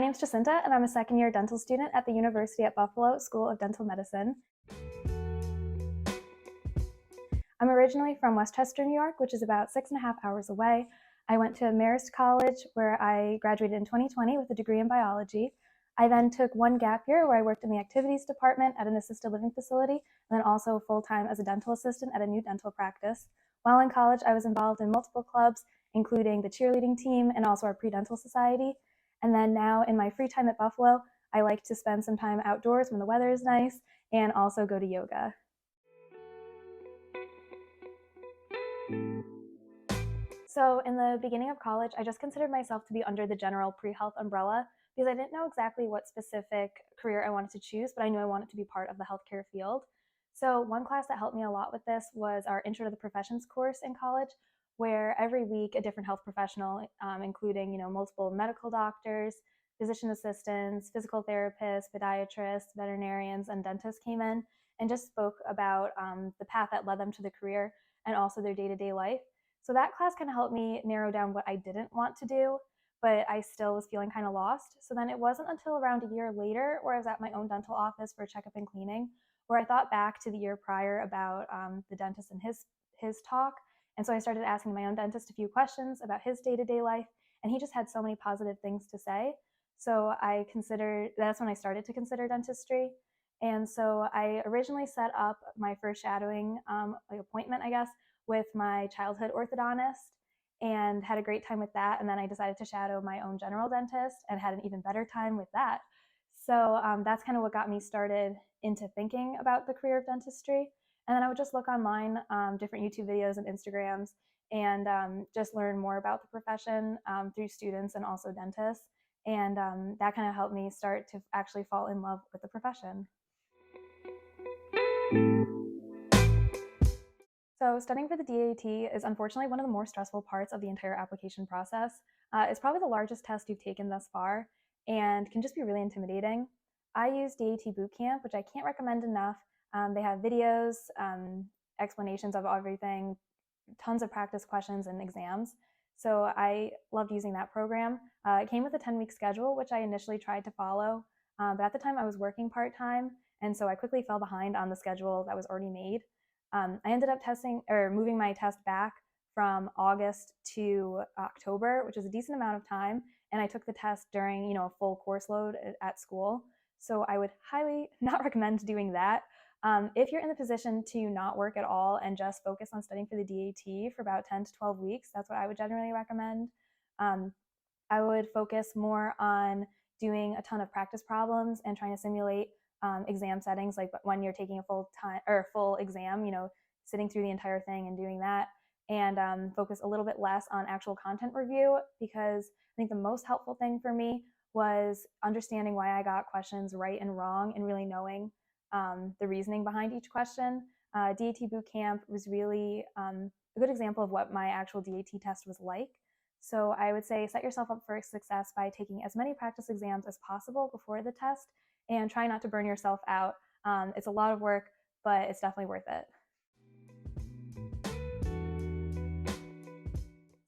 name is Jacinta, and I'm a second-year dental student at the University at Buffalo School of Dental Medicine. I'm originally from Westchester, New York, which is about 6.5 hours away. I went to Marist College, where I graduated in 2020 with a degree in biology. I then took one gap year where I worked in the activities department at an assisted living facility, and then also full-time as a dental assistant at a new dental practice. While in college, I was involved in multiple clubs, including the cheerleading team and also our pre-dental society. And then now in my free time at Buffalo, I like to spend some time outdoors when the weather is nice and also go to yoga. So in the beginning of college, I just considered myself to be under the general pre-health umbrella because I didn't know exactly what specific career I wanted to choose, but I knew I wanted to be part of the healthcare field. So one class that helped me a lot with this was our Intro to the Professions course in college, where every week a different health professional, including multiple medical doctors, physician assistants, physical therapists, podiatrists, veterinarians, and dentists came in and just spoke about the path that led them to the career and also their day-to-day life. So that class kind of helped me narrow down what I didn't want to do, but I still was feeling kind of lost. So then it wasn't until around a year later where I was at my own dental office for a checkup and cleaning, where I thought back to the year prior about the dentist and his talk. And so I started asking my own dentist a few questions about his day-to-day life, and he just had so many positive things to say. So that's when I started to consider dentistry. And so I originally set up my first shadowing appointment, I guess, with my childhood orthodontist and had a great time with that. And then I decided to shadow my own general dentist and had an even better time with that. So that's kind of what got me started into thinking about the career of dentistry. And then I would just look online, different YouTube videos and Instagrams, and just learn more about the profession through students and also dentists. And that kind of helped me start to actually fall in love with the profession. So studying for the DAT is unfortunately one of the more stressful parts of the entire application process. It's probably the largest test you've taken thus far and can just be really intimidating. I use DAT Bootcamp, which I can't recommend enough. They have videos, explanations of everything, tons of practice questions and exams. So I loved using that program. It came with a 10-week schedule, which I initially tried to follow, but at the time I was working part-time, and so I quickly fell behind on the schedule that was already made. I ended up moving my test back from August to October, which is a decent amount of time. And I took the test during, a full course load at school. So I would highly not recommend doing that. If you're in the position to not work at all and just focus on studying for the DAT for about 10 to 12 weeks, that's what I would generally recommend. I would focus more on doing a ton of practice problems and trying to simulate exam settings, like when you're taking a full exam, sitting through the entire thing and doing that, and focus a little bit less on actual content review, because I think the most helpful thing for me was understanding why I got questions right and wrong and really knowing the reasoning behind each question. DAT Bootcamp was really a good example of what my actual DAT test was like. So I would say set yourself up for success by taking as many practice exams as possible before the test and try not to burn yourself out. It's a lot of work, but it's definitely worth it.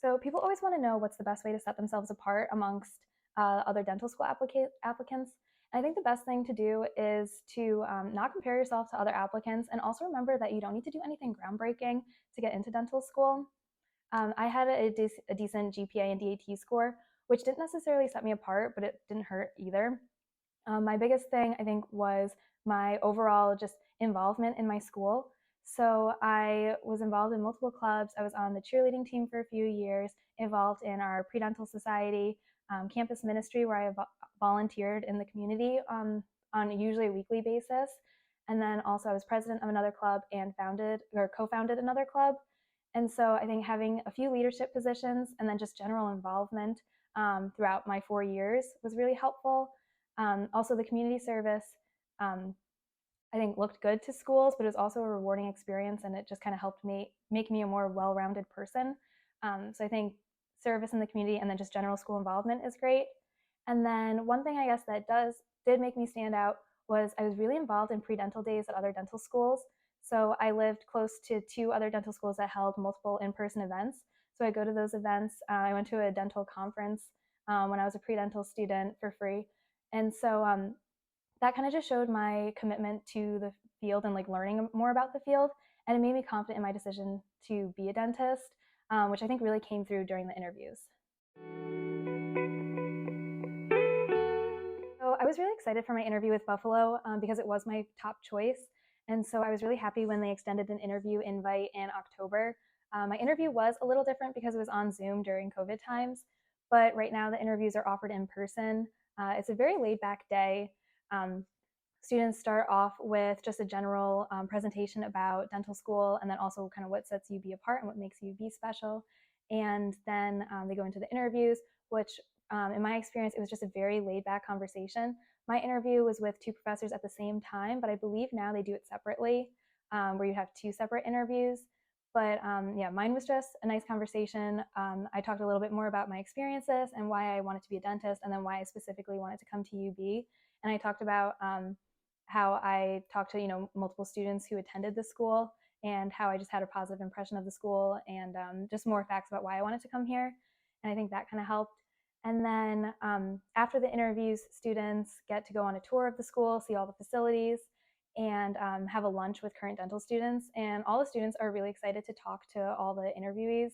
So people always want to know what's the best way to set themselves apart amongst other dental school applicants. And I think the best thing to do is to not compare yourself to other applicants, and also remember that you don't need to do anything groundbreaking to get into dental school. I had a decent GPA and DAT score, which didn't necessarily set me apart, but it didn't hurt either. My biggest thing, I think, was my overall just involvement in my school. So I was involved in multiple clubs. I was on the cheerleading team for a few years, involved in our pre-dental society, campus ministry, where I volunteered in the community on usually a weekly basis. And then also I was president of another club and co-founded another club. And so I think having a few leadership positions and then just general involvement throughout my 4 years was really helpful. Also, the community service, I think, looked good to schools, but it was also a rewarding experience, and it just kind of helped make me a more well-rounded person. So I think service in the community and then just general school involvement is great. And then one thing I guess that did make me stand out was I was really involved in pre-dental days at other dental schools. So I lived close to 2 other dental schools that held multiple in-person events. So I go to those events. I went to a dental conference when I was a pre-dental student for free. And so that kind of just showed my commitment to the field and like learning more about the field. And it made me confident in my decision to be a dentist, which I think really came through during the interviews. So I was really excited for my interview with Buffalo because it was my top choice. And so I was really happy when they extended an interview invite in October. My interview was a little different because it was on Zoom during COVID times, but right now the interviews are offered in person. It's a very laid back day. Um, Students start off with just a general presentation about dental school, and then also kind of what sets UB apart and what makes UB special. And then they go into the interviews, which in my experience, it was just a very laid back conversation. My interview was with two professors at the same time, but I believe now they do it separately, where you have two separate interviews. But yeah, mine was just a nice conversation. I talked a little bit more about my experiences and why I wanted to be a dentist, and then why I specifically wanted to come to UB. And I talked about how I talked to multiple students who attended the school, and how I just had a positive impression of the school, and just more facts about why I wanted to come here. And I think that kind of helped. And then after the interviews, students get to go on a tour of the school, see all the facilities, and have a lunch with current dental students. And all the students are really excited to talk to all the interviewees.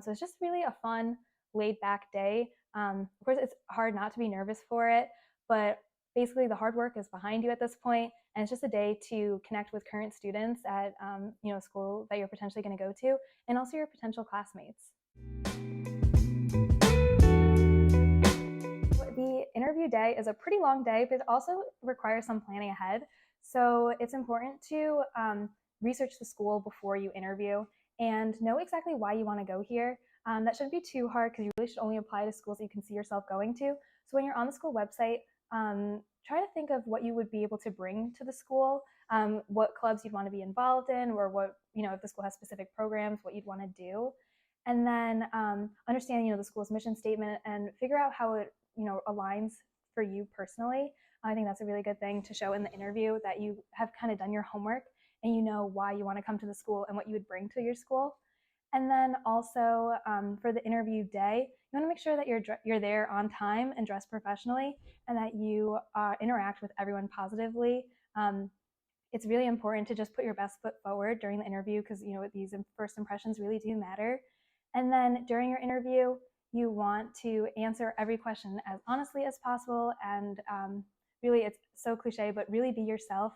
So it's just really a fun, laid back day. Of course, it's hard not to be nervous for it, but basically the hard work is behind you at this point, and it's just a day to connect with current students at school that you're potentially going to go to, and also your potential classmates. The interview day is a pretty long day, but it also requires some planning ahead. So it's important to research the school before you interview and know exactly why you want to go here. That shouldn't be too hard because you really should only apply to schools that you can see yourself going to. So when you're on the school website, try to think of what you would be able to bring to the school, what clubs you'd want to be involved in, or what, if the school has specific programs, what you'd want to do. And then understand, the school's mission statement, and figure out how it aligns for you personally. I think that's a really good thing to show in the interview, that you have kind of done your homework and you know why you want to come to the school and what you would bring to your school. And then also for the interview day, you want to make sure that you're there on time and dressed professionally, and that you interact with everyone positively. It's really important to just put your best foot forward during the interview, because these first impressions really do matter. And then during your interview, you want to answer every question as honestly as possible, and really, it's so cliche, but really be yourself.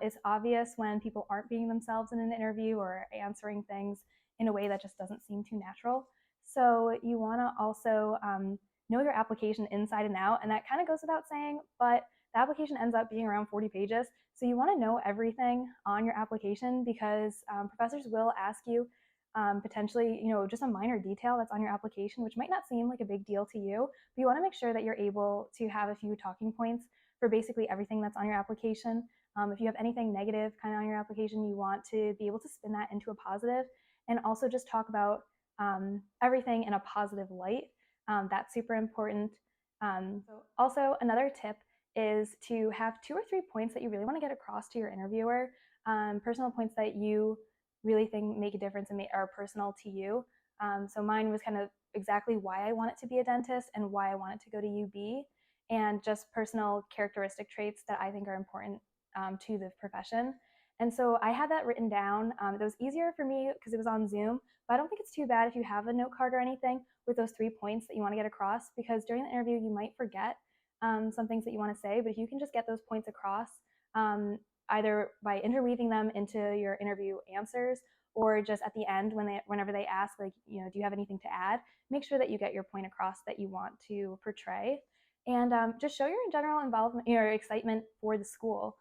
It's obvious when people aren't being themselves in an interview, or answering things in a way that just doesn't seem too natural. So you want to also know your application inside and out, and that kind of goes without saying, but the application ends up being around 40 pages. So you want to know everything on your application, because professors will ask you potentially, just a minor detail that's on your application, which might not seem like a big deal to you, but you want to make sure that you're able to have a few talking points for basically everything that's on your application. If you have anything negative kind of on your application, you want to be able to spin that into a positive, and also just talk about everything in a positive light. That's super important. So also, another tip is to have 2 or 3 points that you really want to get across to your interviewer, personal points that you really think make a difference and are personal to you. So mine was kind of exactly why I wanted to be a dentist and why I wanted to go to UB, and just personal characteristic traits that I think are important to the profession. And so I had that written down. It was easier for me because it was on Zoom, but I don't think it's too bad if you have a note card or anything with those 3 points that you want to get across, because during the interview you might forget some things that you want to say, but if you can just get those points across, either by interweaving them into your interview answers, or just at the end whenever they ask, like, do you have anything to add, make sure that you get your point across that you want to portray. And just show your general involvement, your excitement for the school.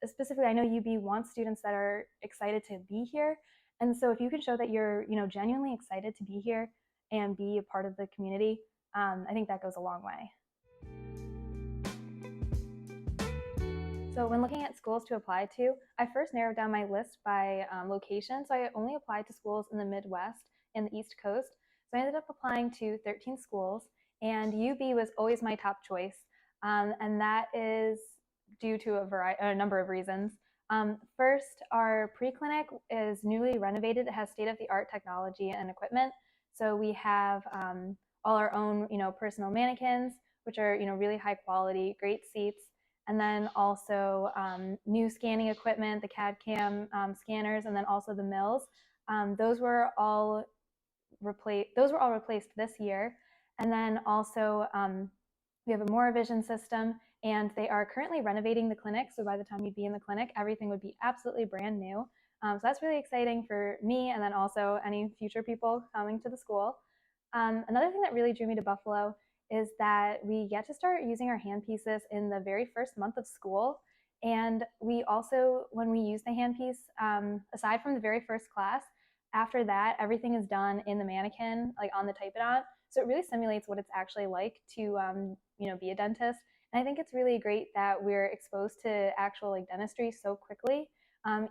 Specifically, I know UB wants students that are excited to be here, and so if you can show that you're genuinely excited to be here and be a part of the community, I think that goes a long way. So when looking at schools to apply to, I first narrowed down my list by location. So I only applied to schools in the Midwest and the East Coast. So I ended up applying to 13 schools, and UB was always my top choice. And that is due to a number of reasons. First, our pre-clinic is newly renovated. It has state-of-the-art technology and equipment. So we have all our own, personal mannequins, which are, really high quality, great seats. And then also new scanning equipment, the CAD/CAM scanners, and then also the mills. Those were all replaced this year. And then also we have a MoraVision system, and they are currently renovating the clinic. So by the time you'd be in the clinic, everything would be absolutely brand new. So that's really exciting for me, and then also any future people coming to the school. Another thing that really drew me to Buffalo is that we get to start using our handpieces in the very first month of school. And we also, when we use the handpiece, aside from the very first class, after that, everything is done in the mannequin, like on the Typodont. So it really simulates what it's actually like to, be a dentist. And I think it's really great that we're exposed to actual dentistry so quickly.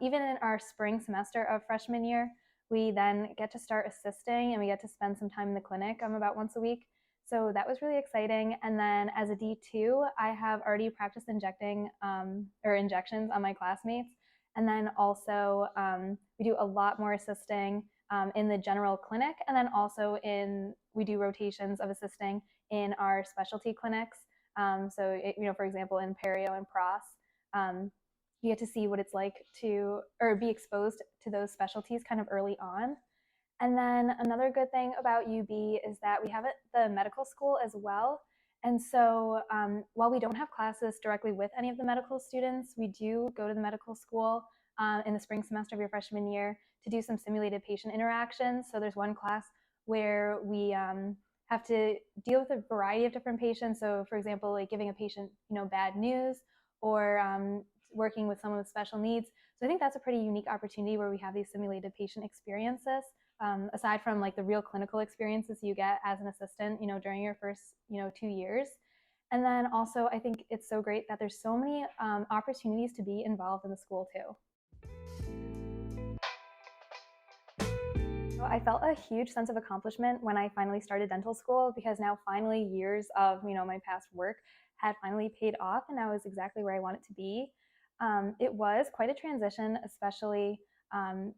Even in our spring semester of freshman year, we then get to start assisting, and we get to spend some time in the clinic about once a week. So that was really exciting. And then as a D2, I have already practiced injecting or injections on my classmates. And then also we do a lot more assisting in the general clinic, and then also we do rotations of assisting in our specialty clinics. For example, in perio and pros, you get to see what it's like to, or be exposed to those specialties kind of early on. And then another good thing about UB is that we have the medical school as well. And so while we don't have classes directly with any of the medical students, we do go to the medical school in the spring semester of your freshman year to do some simulated patient interactions. So there's one class where we have to deal with a variety of different patients. So for example, like giving a patient, bad news, or working with someone with special needs. So I think that's a pretty unique opportunity where we have these simulated patient experiences. Aside from like the real clinical experiences you get as an assistant, during your first, 2 years. And then also, I think it's so great that there's so many opportunities to be involved in the school too. So I felt a huge sense of accomplishment when I finally started dental school, because now finally years of, my past work had finally paid off, and I was exactly where I wanted to be. It was quite a transition, especially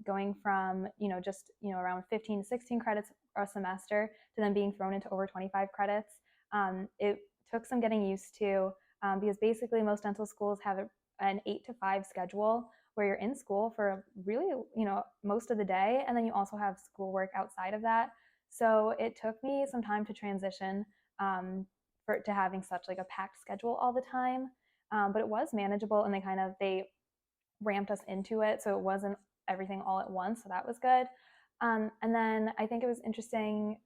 going from just around 15 to 16 credits a semester to then being thrown into over 25 credits. It took some getting used to because basically most dental schools have an 8 to 5 schedule where you're in school for really most of the day, and then you also have schoolwork outside of that. So it took me some time to transition to having such like a packed schedule all the time. But it was manageable, and they ramped us into it, so it wasn't everything all at once, so that was good. And then I think it was interesting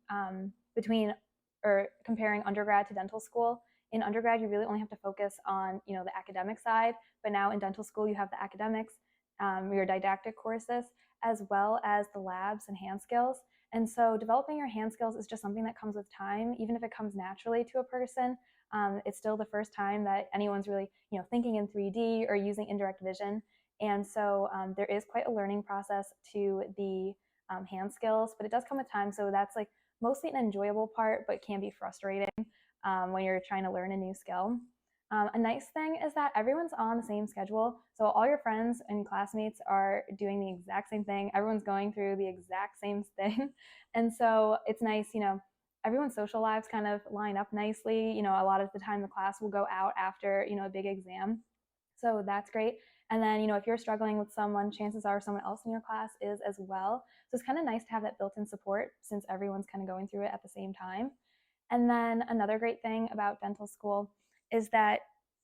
comparing undergrad to dental school. In undergrad, you really only have to focus on the academic side, but now in dental school, you have the academics, your didactic courses, as well as the labs and hand skills. And so developing your hand skills is just something that comes with time, even if it comes naturally to a person. It's still the first time that anyone's really thinking in 3D or using indirect vision. And so there is quite a learning process to the hand skills, but it does come with time. So that's like mostly an enjoyable part, but can be frustrating when you're trying to learn a new skill. A nice thing is that everyone's on the same schedule. So all your friends and classmates are doing the exact same thing. Everyone's going through the exact same thing. And so it's nice, everyone's social lives kind of line up nicely. A lot of the time the class will go out after, a big exam. So that's great. And then, if you're struggling with someone, chances are someone else in your class is as well. So it's kind of nice to have that built-in support since everyone's kind of going through it at the same time. And then another great thing about dental school is that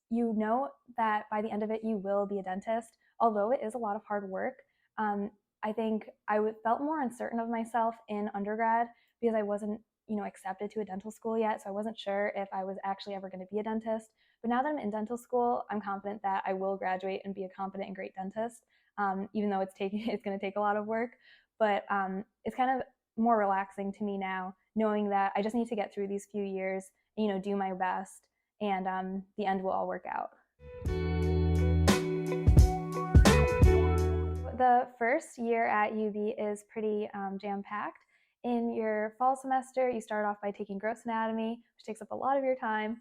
you know that by the end of it, you will be a dentist. Although it is a lot of hard work, I think I felt more uncertain of myself in undergrad because I wasn't, accepted to a dental school yet. So I wasn't sure if I was actually ever going to be a dentist. But now that I'm in dental school, I'm confident that I will graduate and be a competent and great dentist, even though it's going to take a lot of work. But it's kind of more relaxing to me now, knowing that I just need to get through these few years, do my best, and the end will all work out. The first year at UB is pretty jam-packed. In your fall semester, you start off by taking gross anatomy, which takes up a lot of your time,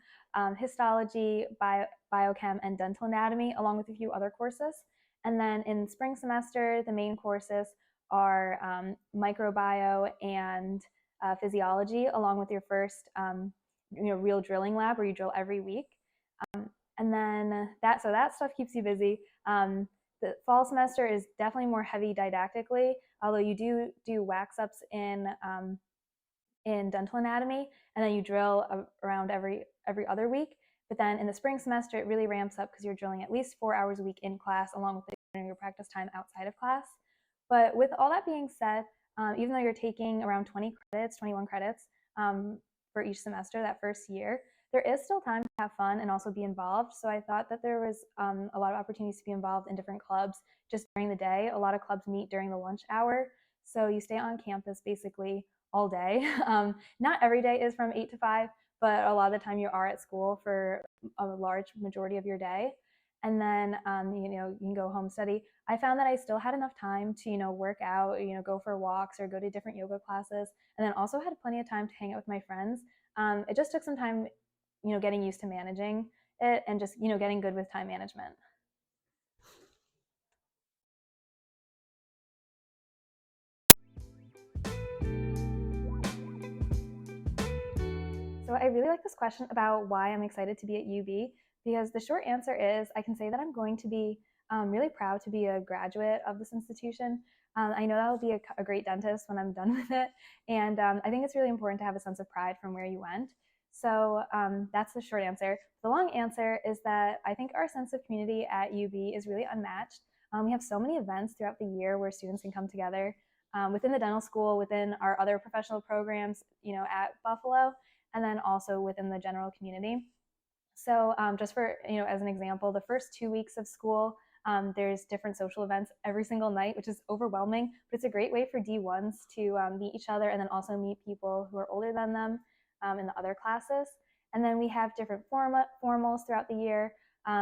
histology, biochem, and dental anatomy, along with a few other courses. And then in spring semester, the main courses are microbio and physiology, along with your first real drilling lab where you drill every week. And then that stuff keeps you busy. The fall semester is definitely more heavy didactically, although you do wax ups in dental anatomy, and then you drill around every other week. But then in the spring semester, it really ramps up because you're drilling at least 4 hours a week in class, along with your practice time outside of class. But with all that being said, even though you're taking around 21 credits for each semester that first year, there is still time to have fun and also be involved. So I thought that there was a lot of opportunities to be involved in different clubs just during the day. A lot of clubs meet during the lunch hour. So you stay on campus basically all day. Not every day is from 8 to 5, but a lot of the time you are at school for a large majority of your day. And then, you can go home study. I found that I still had enough time to, work out, go for walks or go to different yoga classes. And then also had plenty of time to hang out with my friends. It just took some time, getting used to managing it and just, getting good with time management. So I really like this question about why I'm excited to be at UB, because the short answer is I can say that I'm going to be really proud to be a graduate of this institution. I know that I'll be a great dentist when I'm done with it, and I think it's really important to have a sense of pride from where you went. So that's the short answer. The long answer is that I think our sense of community at UB is really unmatched. We have so many events throughout the year where students can come together within the dental school, within our other professional programs, at Buffalo, and then also within the general community. So just for, as an example, the first 2 weeks of school, there's different social events every single night, which is overwhelming, but it's a great way for D1s to meet each other and then also meet people who are older than them in the other classes. And then we have different formals throughout the year.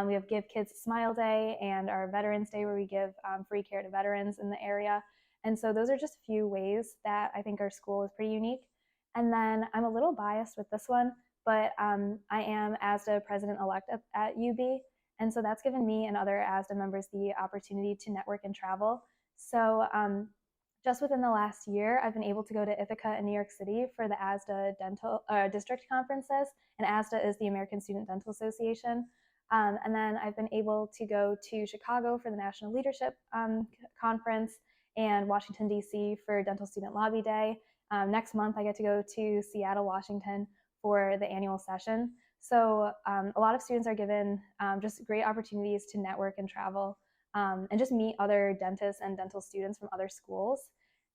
We have Give Kids a Smile Day and our Veterans Day, where we give free care to veterans in the area. And so those are just a few ways that I think our school is pretty unique. And then I'm a little biased with this one, but I am ASDA president-elect at UB. And so that's given me and other ASDA members the opportunity to network and travel. So just within the last year, I've been able to go to Ithaca in New York City for the ASDA dental district conferences. And ASDA is the American Student Dental Association. And then I've been able to go to Chicago for the National Leadership Conference and Washington, D.C. for Dental Student Lobby Day. Next month, I get to go to Seattle, Washington for the annual session. So a lot of students are given just great opportunities to network and travel and just meet other dentists and dental students from other schools.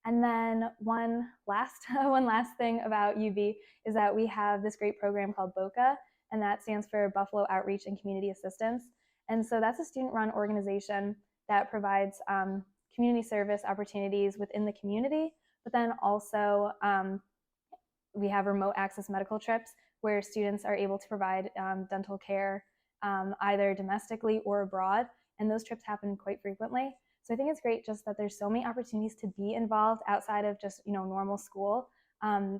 And then one last thing about UB is that we have this great program called BOCA, and that stands for Buffalo Outreach and Community Assistance. And so that's a student-run organization that provides community service opportunities within the community, but then also we have remote access medical trips where students are able to provide dental care either domestically or abroad, and those trips happen quite frequently. So I think it's great just that there's so many opportunities to be involved outside of just normal school.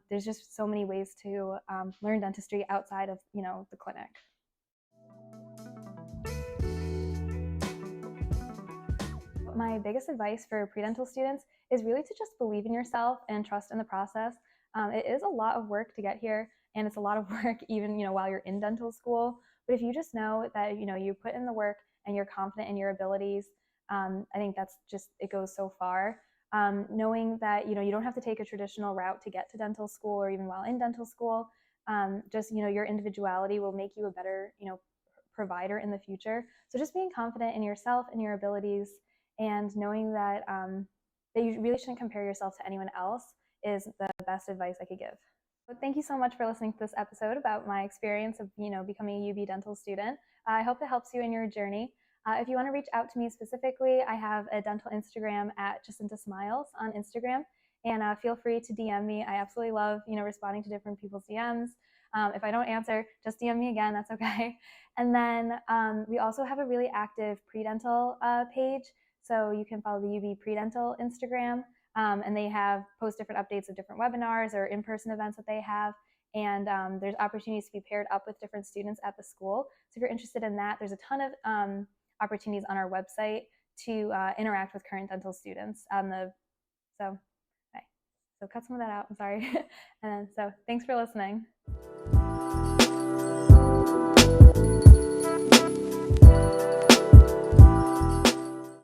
There's just so many ways to learn dentistry outside of the clinic. My biggest advice for pre-dental students is really to just believe in yourself and trust in the process. It is a lot of work to get here, and it's a lot of work even while you're in dental school. But if you just know that you put in the work and you're confident in your abilities, I think that's just, it goes so far. Knowing that you don't have to take a traditional route to get to dental school or even while in dental school. Just your individuality will make you a better provider in the future. So just being confident in yourself and your abilities, and knowing that that you really shouldn't compare yourself to anyone else is the best advice I could give. But thank you so much for listening to this episode about my experience of becoming a UB dental student. I hope it helps you in your journey. If you want to reach out to me specifically, I have a dental Instagram at Jacinta Smiles on Instagram, and feel free to DM me. I absolutely love responding to different people's DMs. If I don't answer, just DM me again, that's okay. And then we also have a really active pre-dental page, so you can follow the UB pre-dental Instagram, and they post different updates of different webinars or in-person events that they have. And there's opportunities to be paired up with different students at the school. So if you're interested in that, there's a ton of opportunities on our website to interact with current dental students. Bye. So cut some of that out, I'm sorry. And then, so thanks for listening.